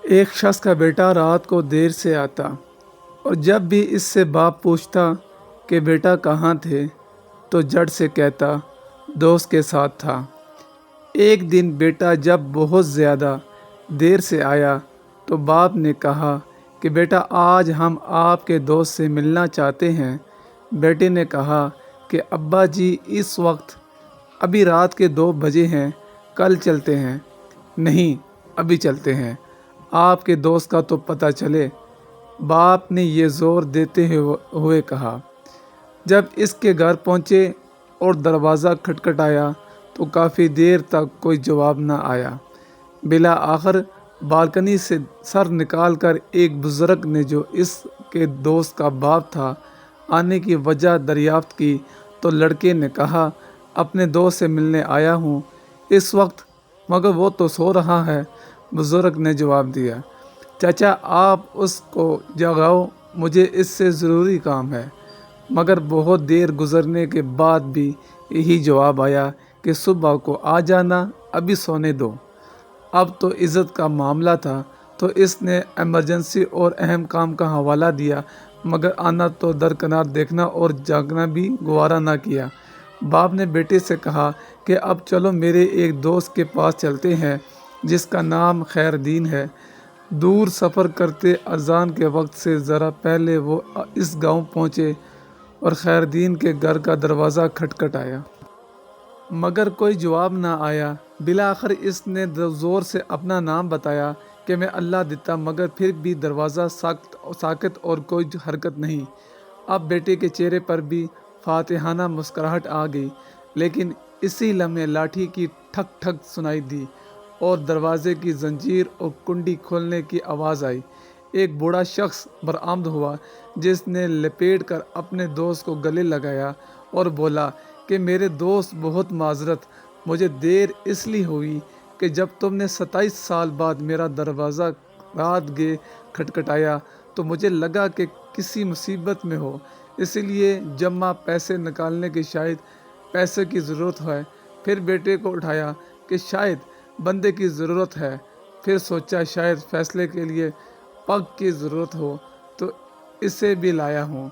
ایک شخص کا بیٹا رات کو دیر سے آتا اور جب بھی اس سے باپ پوچھتا کہ بیٹا کہاں تھے تو جھٹ سے کہتا دوست کے ساتھ تھا۔ ایک دن بیٹا جب بہت زیادہ دیر سے آیا تو باپ نے کہا کہ بیٹا آج ہم آپ کے دوست سے ملنا چاہتے ہیں۔ بیٹے نے کہا کہ ابا جی اس وقت ابھی رات کے 2 بجے ہیں، کل چلتے ہیں۔ نہیں، ابھی چلتے ہیں، آپ کے دوست کا تو پتہ چلے، باپ نے یہ زور دیتے ہوئے کہا۔ جب اس کے گھر پہنچے اور دروازہ کھٹکھٹایا تو کافی دیر تک کوئی جواب نہ آیا۔ بالآخر بالکنی سے سر نکال کر ایک بزرگ نے، جو اس کے دوست کا باپ تھا، آنے کی وجہ دریافت کی تو لڑکے نے کہا اپنے دوست سے ملنے آیا ہوں اس وقت، مگر وہ تو سو رہا ہے۔ بزرگ نے جواب دیا چچا آپ اس کو جگاؤ، مجھے اس سے ضروری کام ہے۔ مگر بہت دیر گزرنے کے بعد بھی یہی جواب آیا کہ صبح کو آ جانا، ابھی سونے دو۔ اب تو عزت کا معاملہ تھا تو اس نے ایمرجنسی اور اہم کام کا حوالہ دیا، مگر آنا تو درکنار دیکھنا اور جاگنا بھی گوارا نہ کیا۔ باپ نے بیٹے سے کہا کہ اب چلو میرے ایک دوست کے پاس چلتے ہیں جس کا نام خیر دین ہے۔ دور سفر کرتے اذان کے وقت سے ذرا پہلے وہ اس گاؤں پہنچے اور خیر دین کے گھر کا دروازہ کھٹکھٹایا، مگر کوئی جواب نہ آیا۔ بالآخر اس نے زور سے اپنا نام بتایا کہ میں اللہ دیتا، مگر پھر بھی دروازہ ساکت اور کوئی حرکت نہیں۔ اب بیٹے کے چہرے پر بھی فاتحانہ مسکراہٹ آ گئی، لیکن اسی لمحے لاٹھی کی ٹھک ٹھک سنائی دی اور دروازے کی زنجیر اور کنڈی کھولنے کی آواز آئی۔ ایک بوڑھا شخص برآمد ہوا جس نے لپیٹ کر اپنے دوست کو گلے لگایا اور بولا کہ میرے دوست بہت معذرت، مجھے دیر اس لیے ہوئی کہ جب تم نے 27 سال بعد میرا دروازہ رات گئے کھٹکھٹایا تو مجھے لگا کہ کسی مصیبت میں ہو، اس لیے جمع پیسے نکالنے کی شاید پیسے کی ضرورت ہے۔ پھر بیٹے کو اٹھایا کہ شاید بندے کی ضرورت ہے، پھر سوچا شاید فیصلے کے لیے پگ کی ضرورت ہو تو اسے بھی لایا ہوں۔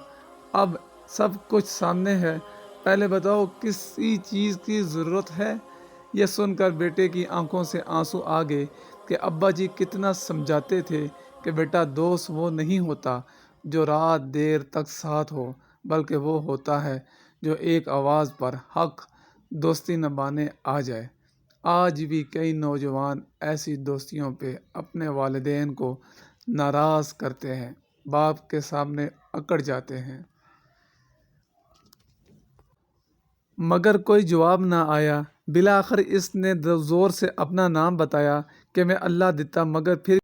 اب سب کچھ سامنے ہے، پہلے بتاؤ کسی چیز کی ضرورت ہے؟ یہ سن کر بیٹے کی آنکھوں سے آنسو آ گئے کہ ابا جی کتنا سمجھاتے تھے کہ بیٹا دوست وہ نہیں ہوتا جو رات دیر تک ساتھ ہو، بلکہ وہ ہوتا ہے جو ایک آواز پر حق دوستی نبھانے آ جائے۔ آج بھی کئی نوجوان ایسی دوستیوں پہ اپنے والدین کو ناراض کرتے ہیں، باپ کے سامنے اکڑ جاتے ہیں، مگر کوئی جواب نہ آیا۔ بالآخر اس نے زور سے اپنا نام بتایا کہ میں اللہ دیتا، مگر پھر